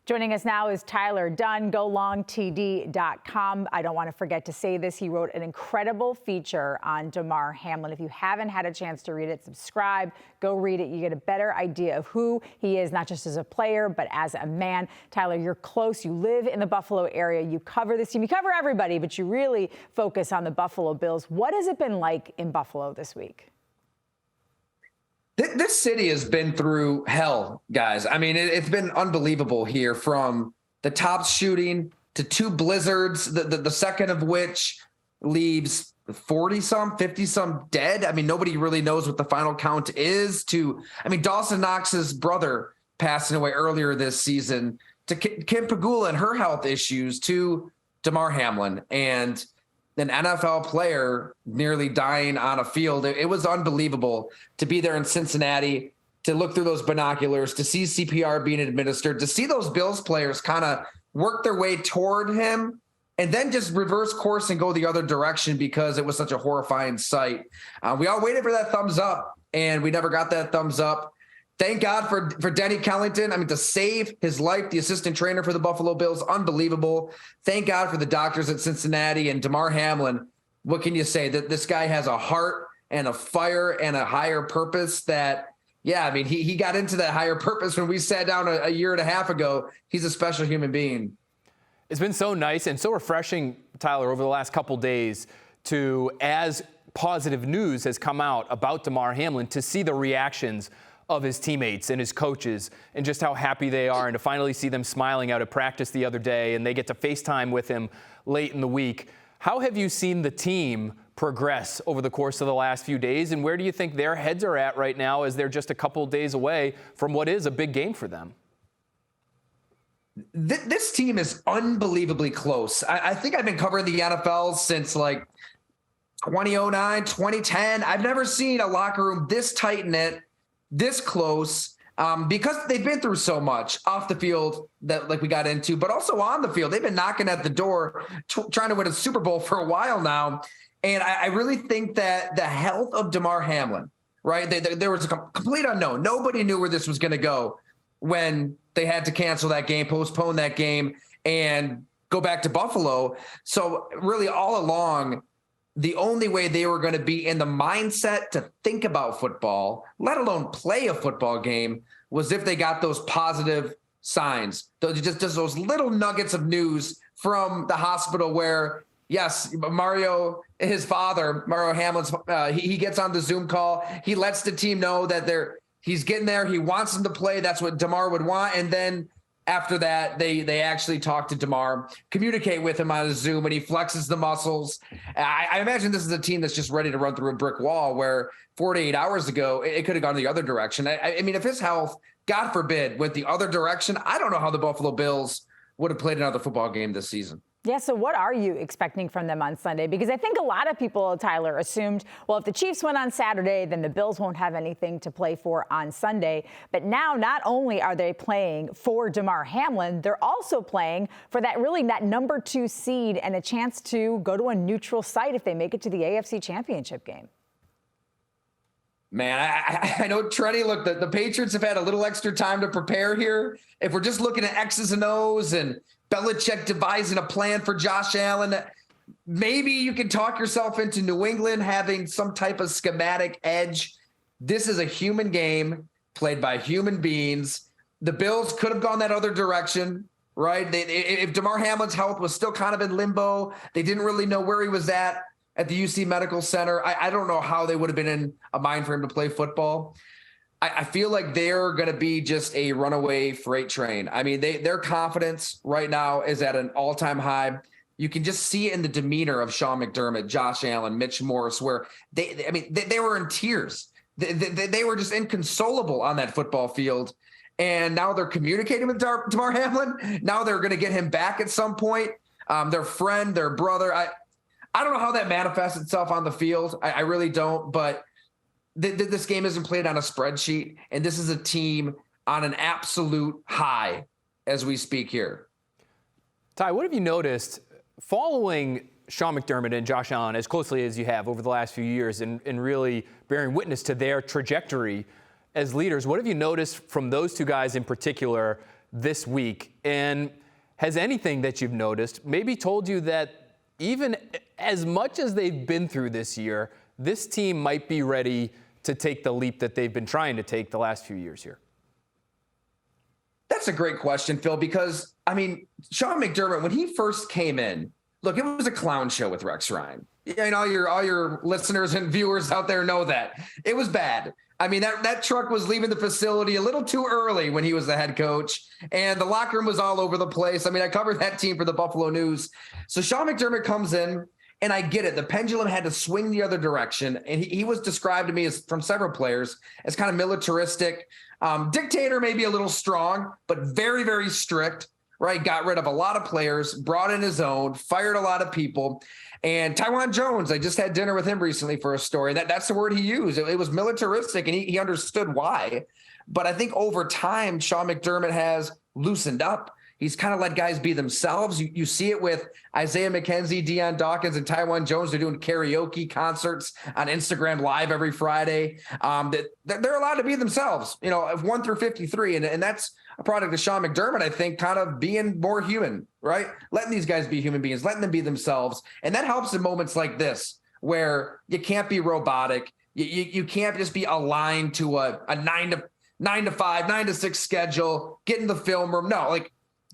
Joining us now is Tyler Dunne, golongtd.com. I don't want to forget to say this. He wrote an incredible feature on Damar Hamlin. If you haven't had a chance to read it, subscribe, go read it. You get a better idea of who he is, not just as a player, but as a man. Tyler, you're close. You live in the Buffalo area. You cover this team. You cover everybody, but you really focus on the Buffalo Bills. What has it been like in Buffalo this week? This city has been through hell, guys. I mean, it's been unbelievable here, from the Tops shooting to 2 blizzards, the second of which leaves 40-some, 50-some dead. I mean, nobody really knows what the final count is. Dawson Knox's brother passing away earlier this season, to Kim Pegula and her health issues, to Damar Hamlin and an NFL player nearly dying on a field. It was unbelievable to be there in Cincinnati, to look through those binoculars, to see CPR being administered, to see those Bills players kind of work their way toward him and then just reverse course and go the other direction because it was such a horrifying sight. We all waited for that thumbs up, and we never got that thumbs up. Thank God for Denny Kellington. I mean, to save his life, the assistant trainer for the Buffalo Bills, unbelievable. Thank God for the doctors at Cincinnati and Damar Hamlin. What can you say? That this guy has a heart and a fire and a higher purpose that, yeah, I mean, he got into that higher purpose when we sat down a year and a half ago. He's a special human being. It's been so nice and so refreshing, Tyler, over the last couple days to, as positive news has come out about Damar Hamlin, to see the reactions of his teammates and his coaches and just how happy they are, and to finally see them smiling out at practice the other day, and they get to FaceTime with him late in the week. How have you seen the team progress over the course of the last few days, and where do you think their heads are at right now as they're just a couple days away from what is a big game for them? This team is unbelievably close. I think I've been covering the NFL since like 2009, 2010. I've never seen a locker room this tight-knit, this close, because they've been through so much off the field that like we got into, but also on the field. They've been knocking at the door, trying to win a Super Bowl for a while now. And I really think that the health of Damar Hamlin, right? There was a complete unknown. Nobody knew where this was going to go when they had to cancel that game, postpone that game, and go back to Buffalo. So really all along, the only way they were going to be in the mindset to think about football, let alone play a football game, was if they got those positive signs, just those little nuggets of news from the hospital where, yes, Mario, his father, Mario Hamlin's, he gets on the Zoom call. He lets the team know that he's getting there. He wants them to play. That's what Damar would want. And then after that, they actually talk to Damar, communicate with him on a Zoom, and he flexes the muscles. I imagine this is a team that's just ready to run through a brick wall, where 48 hours ago, it could have gone the other direction. I mean, if his health, God forbid, went the other direction, I don't know how the Buffalo Bills would have played another football game this season. Yeah, so what are you expecting from them on Sunday? Because I think a lot of people, Tyler, assumed, well, if the Chiefs win on Saturday, then the Bills won't have anything to play for on Sunday. But now not only are they playing for Damar Hamlin, they're also playing for that number 2 seed and a chance to go to a neutral site if they make it to the AFC Championship game. Man, I know, Trenni, look, the Patriots have had a little extra time to prepare here. If we're just looking at X's and O's and Belichick devising a plan for Josh Allen, maybe you can talk yourself into New England having some type of schematic edge. This is a human game played by human beings. The Bills could have gone that other direction, right? If Damar Hamlin's health was still kind of in limbo, they didn't really know where he was at the UC Medical Center. I don't know how they would have been in a mind for him to play football. I feel like they're going to be just a runaway freight train. I mean, their confidence right now is at an all-time high. You can just see it in the demeanor of Sean McDermott, Josh Allen, Mitch Morse, where they were in tears. They were just inconsolable on that football field. And now they're communicating with Damar Hamlin. Now they're going to get him back at some point. Their friend, their brother. I don't know how that manifests itself on the field. I really don't. But this game isn't played on a spreadsheet, and this is a team on an absolute high as we speak here. Ty, what have you noticed following Sean McDermott and Josh Allen as closely as you have over the last few years and really bearing witness to their trajectory as leaders? What have you noticed from those two guys in particular this week. And has anything that you've noticed maybe told you that even as much as they've been through this year, this team might be ready to take the leap that they've been trying to take the last few years here? That's a great question, Phil, because, I mean, Sean McDermott, when he first came in, look, it was a clown show with Rex Ryan. And all your listeners and viewers out there know that. It was bad. I mean, that truck was leaving the facility a little too early when he was the head coach, and the locker room was all over the place. I mean, I covered that team for the Buffalo News. So Sean McDermott comes in, and I get it. The pendulum had to swing the other direction, and he was described to me as, from several players, as kind of militaristic. Dictator, maybe a little strong, but very, very strict, right? Got rid of a lot of players, brought in his own, fired a lot of people. And Tywan Jones, I just had dinner with him recently for a story. That's the word he used. It was militaristic, and he understood why. But I think over time, Sean McDermott has loosened up. He's kind of let guys be themselves. You see it with Isaiah McKenzie, Deion Dawkins, and Tywan Jones. They're doing karaoke concerts on Instagram Live every Friday. They're allowed to be themselves, 1 through 53. And that's a product of Sean McDermott, I think, kind of being more human, right? Letting these guys be human beings, letting them be themselves. And that helps in moments like this, where you can't be robotic. You can't just be aligned to a 9 to 5, 9 to 6 schedule, get in the film room. No, like,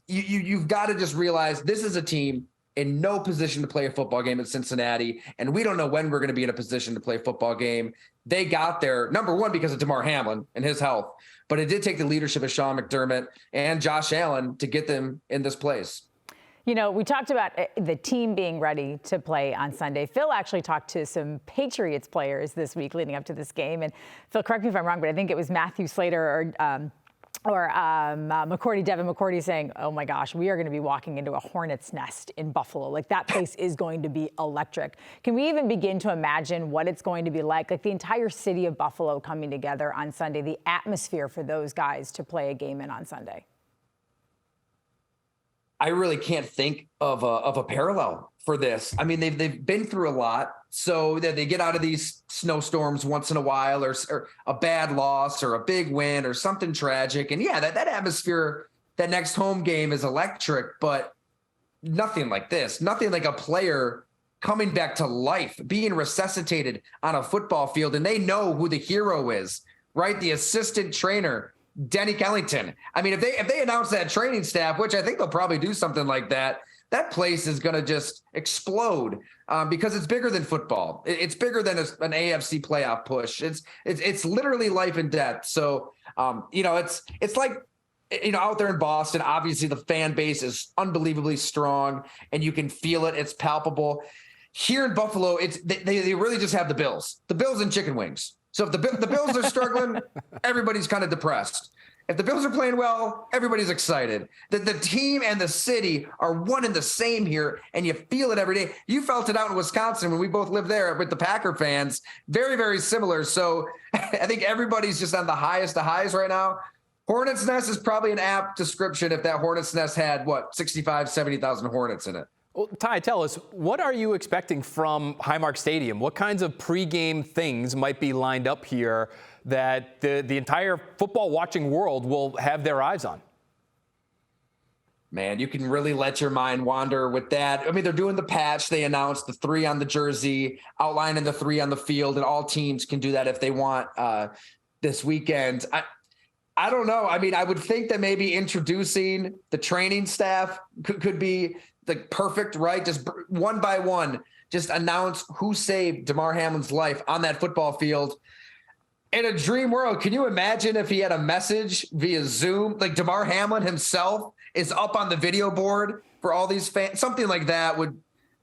You've got to just realize this is a team in no position to play a football game at Cincinnati, and we don't know when we're going to be in a position to play a football game. They got there, number one, because of Damar Hamlin and his health, but it did take the leadership of Sean McDermott and Josh Allen to get them in this place. We talked about the team being ready to play on Sunday. Phil actually talked to some Patriots players this week leading up to this game. And Phil, correct me if I'm wrong, but I think it was Matthew Slater or Devin McCourty saying, oh my gosh, we are going to be walking into a hornet's nest in Buffalo. Like, that place is going to be electric. Can we even begin to imagine what it's going to be like the entire city of Buffalo coming together on Sunday, the atmosphere for those guys to play a game in on Sunday? I really can't think of a parallel for this. I mean, they've been through a lot, so that they get out of these snowstorms once in a while, or a bad loss, or a big win, or something tragic. And yeah, that atmosphere, that next home game is electric, but nothing like this. Nothing like a player coming back to life, being resuscitated on a football field, and they know who the hero is, right? The assistant trainer, Denny Kellington. I mean, if they announce that training staff, which I think they'll probably do something like that, that place is going to just explode because it's bigger than football. It's bigger than an AFC playoff push. It's literally life and death. So, it's like, out there in Boston, obviously the fan base is unbelievably strong and you can feel it. It's palpable. Here in Buffalo, they really just have the Bills and chicken wings. So if the Bills are struggling, everybody's kind of depressed. If the Bills are playing well, everybody's excited. The team and the city are one and the same here, and you feel it every day. You felt it out in Wisconsin when we both lived there with the Packer fans. Very, very similar. So I think everybody's just on the highest of highs right now. Hornets Nest is probably an apt description if that Hornets Nest had, 65, 70,000 Hornets in it. Well, Ty, tell us, what are you expecting from Highmark Stadium? What kinds of pregame things might be lined up here that the entire football watching world will have their eyes on? Man, you can really let your mind wander with that. I mean, they're doing the patch. They announced the 3 on the jersey, outlining the 3 on the field, and all teams can do that if they want this weekend. I don't know. I mean, I would think that maybe introducing the training staff could be the perfect, right? Just one by one, just announce who saved Damar Hamlin's life on that football field. In a dream world, can you imagine if he had a message via Zoom, like Damar Hamlin himself is up on the video board for all these fans? Something like that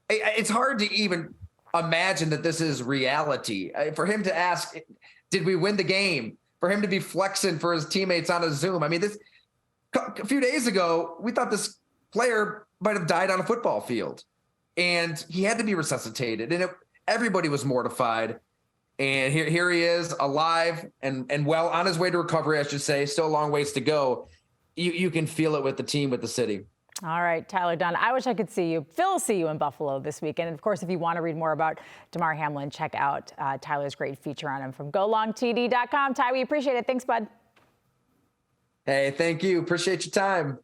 it's hard to even imagine that this is reality. For him to ask, did we win the game? For him to be flexing for his teammates on a Zoom. I mean, a few days ago, we thought this player might have died on a football field, and he had to be resuscitated, and everybody was mortified. And here he is, alive and well on his way to recovery, I should say. Still a long ways to go. You can feel it with the team, with the city. All right, Tyler Dunne, I wish I could see you. Phil will see you in Buffalo this weekend. And of course, if you want to read more about Damar Hamlin, check out Tyler's great feature on him from golongtd.com. Ty, we appreciate it. Thanks, bud. Hey, thank you. Appreciate your time.